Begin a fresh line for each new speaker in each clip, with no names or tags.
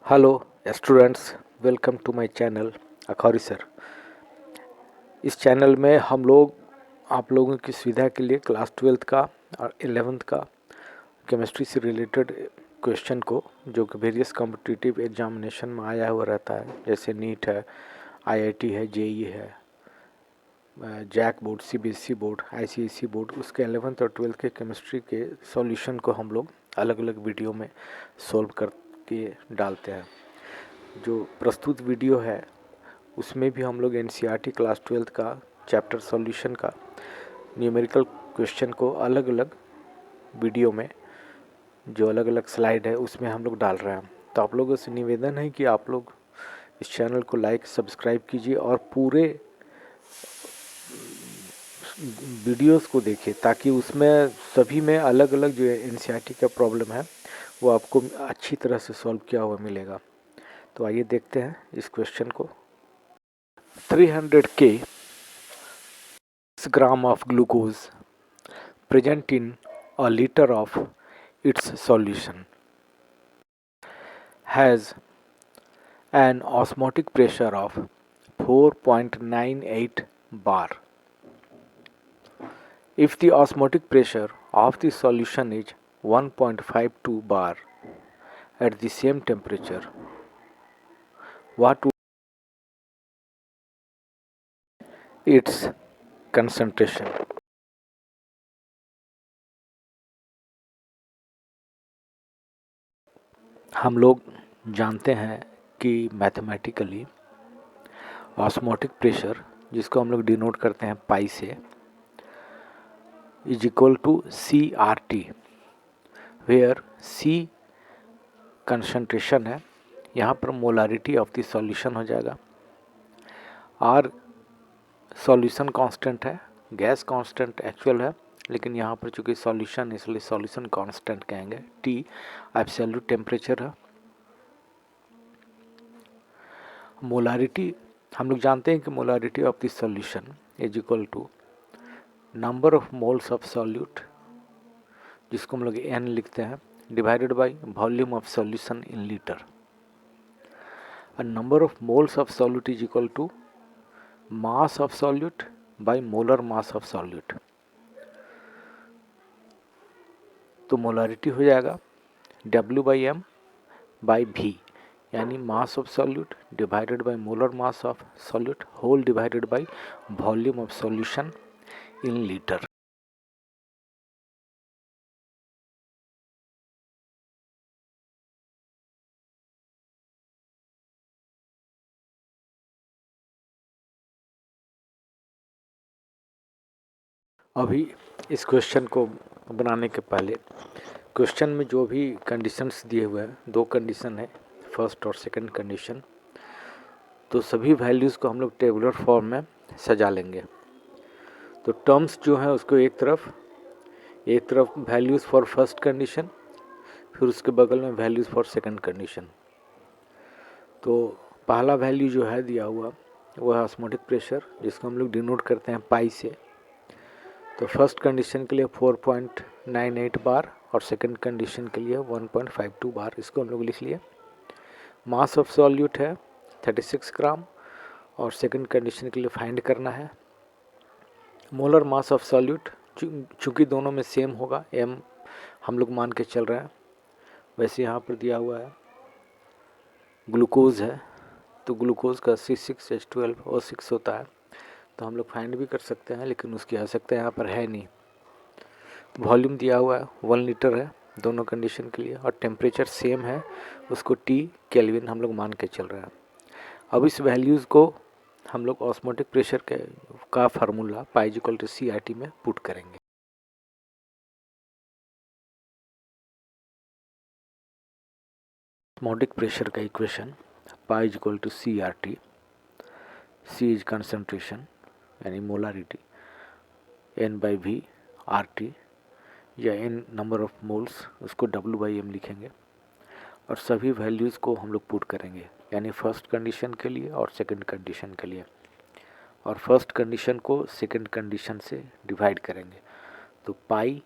Hello students, welcome to my channel Akhauri sir. इस चैनल में हम लोग आप लोगों की सुविधा के लिए क्लास 12th का और 11th का केमिस्ट्री से रिलेटेड क्वेश्चन को, जो कि वेरियस कॉम्पिटिटिव एग्जामिनेशन में आया हुआ रहता है, जैसे नीट है, आईआईटी है, जेई है, JAC board, CBSE board, ICSE board, उसके 11th और 12th के केमिस्ट्री के सॉल्यूशन को हम लोग अलग अलग वीडियो में सॉल्व करके डालते हैं। जो प्रस्तुत वीडियो है उसमें भी हम लोग एनसीईआरटी क्लास 12th का चैप्टर सॉल्यूशन का न्यूमेरिकल क्वेश्चन को अलग अलग वीडियो में, जो अलग अलग स्लाइड है, उसमें हम लोग डाल रहे हैं। तो आप लोगों से निवेदन है कि आप लोग इस चैनल को लाइक सब्सक्राइब कीजिए और पूरे वीडियोस को देखिए, ताकि उसमें सभी में अलग अलग जो एनसीईआरटी का प्रॉब्लम है वो आपको अच्छी तरह से सॉल्व किया हुआ मिलेगा। तो आइए देखते हैं इस क्वेश्चन को। 300 gram of glucose present in a liter of its solution has an osmotic pressure of 4.98 bar. If the osmotic pressure of the solution is 1.52 bar at the same temperature, what would its concentration? हम लोग जानते हैं कि mathematically osmotic pressure, जिसको हम लोग denote करते हैं पाई से, is equal to CRT, where C concentration है, यहाँ पर मोलारिटी ऑफ द सॉल्यूशन हो जाएगा, R सॉल्यूशन कांस्टेंट है, गैस कांस्टेंट एक्चुअल है, लेकिन यहाँ पर चूंकि सॉल्यूशन, इसलिए सॉल्यूशन कांस्टेंट कहेंगे, T एब्सोल्यूट टेम्परेचर है। मोलारिटी हम लोग जानते हैं कि molarity of the solution is equal to number of moles of solute, जिसको हम लोग N लिखते हैं, divided by volume of solution in litre. Number of moles of solute is equal to mass of solute by molar mass of solute. तो molarity हो जाएगा W/m by V, यानी mass of solute divided by molar mass of solute whole divided by volume of solution in litre. अभी इस question को बनाने के पहले क्वेश्चन में जो भी कंडीशंस दिए हुए हैं, दो कंडीशन है, फर्स्ट और सेकंड कंडीशन, तो सभी वैल्यूज़ को हम लोग टेबुलर फॉर्म में सजा लेंगे। तो टर्म्स जो हैं उसको एक तरफ वैल्यूज़ फॉर फर्स्ट कंडीशन, फिर उसके बगल में वैल्यूज़ फॉर सेकंड कंडीशन। तो पहला वैल्यू जो है दिया हुआ वो है ऑस्मोटिक प्रेशर, जिसको हम लोग डिनोट करते हैं पाई से। तो फर्स्ट कंडीशन के लिए 4.98 बार और सेकंड कंडीशन के लिए 1.52 बार, इसको हम लोग लिख लिए। मास ऑफ सॉल्यूट है 36 ग्राम और सेकंड कंडीशन के लिए फाइंड करना है। मोलर मास ऑफ सॉल्यूट चूँकि दोनों में सेम होगा, m हम लोग मान के चल रहे हैं, वैसे यहाँ पर दिया हुआ है ग्लूकोज है, तो ग्लूकोज का C6H12O6 होता है, तो हम लोग फाइंड भी कर सकते हैं, लेकिन उसकी आवश्यकता यहाँ पर है नहीं। वॉल्यूम दिया हुआ है 1 लीटर है दोनों कंडीशन के लिए, और टेम्परेचर सेम है, उसको T केल्विन हम लोग मान के चल रहे हैं। अब इस वैल्यूज़ को हम लोग ऑस्मोटिक प्रेशर का फार्मूला π=CRT में पुट करेंगे। ऑस्मोटिक प्रेशर का equation π=CRT, C is concentration यानी मोलारिटी, N/V RT या N नंबर ऑफ मोल्स, उसको W/m लिखेंगे, और सभी वैल्यूज़ को हम लोग पुट करेंगे, यानी फर्स्ट कंडीशन के लिए और सेकंड कंडीशन के लिए, और फर्स्ट कंडीशन को सेकंड कंडीशन से डिवाइड करेंगे। तो पाई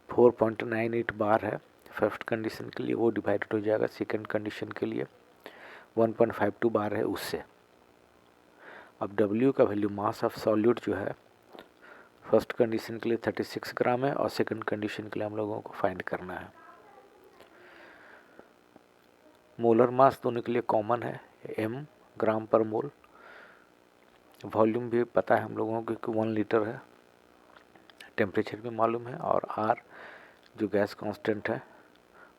4.98 बार है, फर्स्ट कंडीशन के लिए वो डिवाइडेड हो जाएगा सेकंड कंडीशन के लिए 1.52 बार है उससे। अब W का वैल्यू मास ऑफ सॉल्यूट जो है फर्स्ट कंडीशन के लिए 36 ग्राम है और सेकंड कंडीशन के लिए हम लोगों को फाइंड करना है। मोलर मास दोनों के लिए कॉमन है m ग्राम पर मोल। वॉल्यूम भी पता है हम लोगों को कि 1 लीटर है। टेम्परेचर भी मालूम है और R जो गैस कांस्टेंट है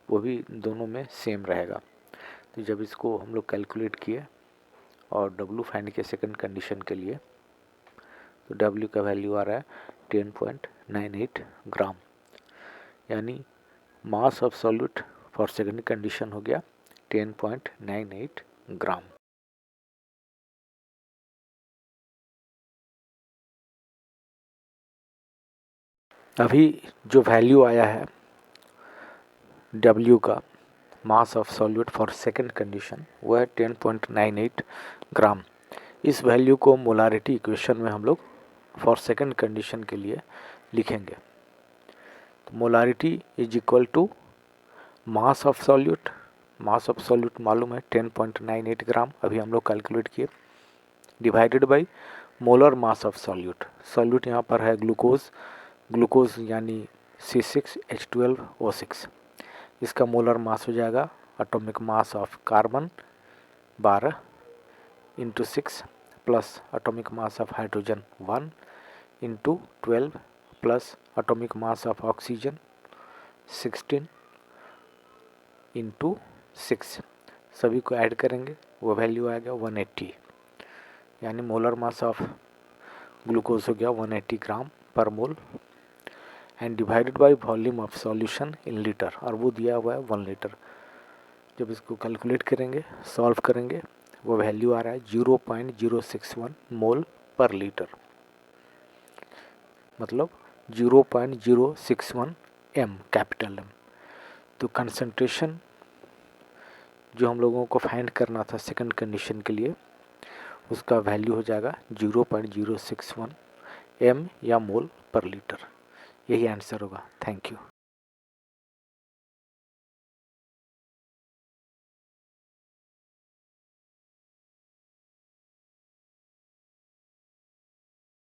वो भी दोनों में सेम रहेगा। तो जब इसको हम लोग कैलकुलेट किए और W फाइंड किया सेकंड कंडीशन के लिए तो W का वैल्यू आ रहा है 10.98 ग्राम, यानी mass of solute for second condition हो गया 10.98 ग्राम। अभी जो वैल्यू आया है W का मास of solute for second condition वो है 10.98 ग्राम। इस वैल्यू को मोलारिटी इक्वेशन में हम लोग फॉर सेकंड कंडीशन के लिए लिखेंगे। तो molarity is equal to mass of solute. Mass of solute मालूम है 10.98 ग्राम, अभी हम लोग कैलकुलेट किए, divided by molar mass of solute. Solute यहाँ पर है ग्लूकोज यानी C6H12O6। इसका मोलर मास हो जाएगा atomic mass of carbon 12 into 6 plus atomic mass of hydrogen 1 into 12 plus atomic mass of oxygen 16 into 6। सभी को ऐड करेंगे वो वैल्यू आएगा 180, यानी मोलर मास ऑफ ग्लूकोज हो गया 180 ग्राम पर mole and divided by volume of solution in litre, और वो दिया हुआ है 1 लीटर। जब इसको कैलकुलेट करेंगे सॉल्व करेंगे वो वैल्यू आ रहा है 0.061 मोल पर लीटर, मतलब 0.061 m कैपिटल M। तो कंसंट्रेशन जो हम लोगों को फाइंड करना था सेकंड कंडीशन के लिए उसका वैल्यू हो जाएगा 0.061 m या मोल पर लीटर। यही आंसर होगा। Thank you.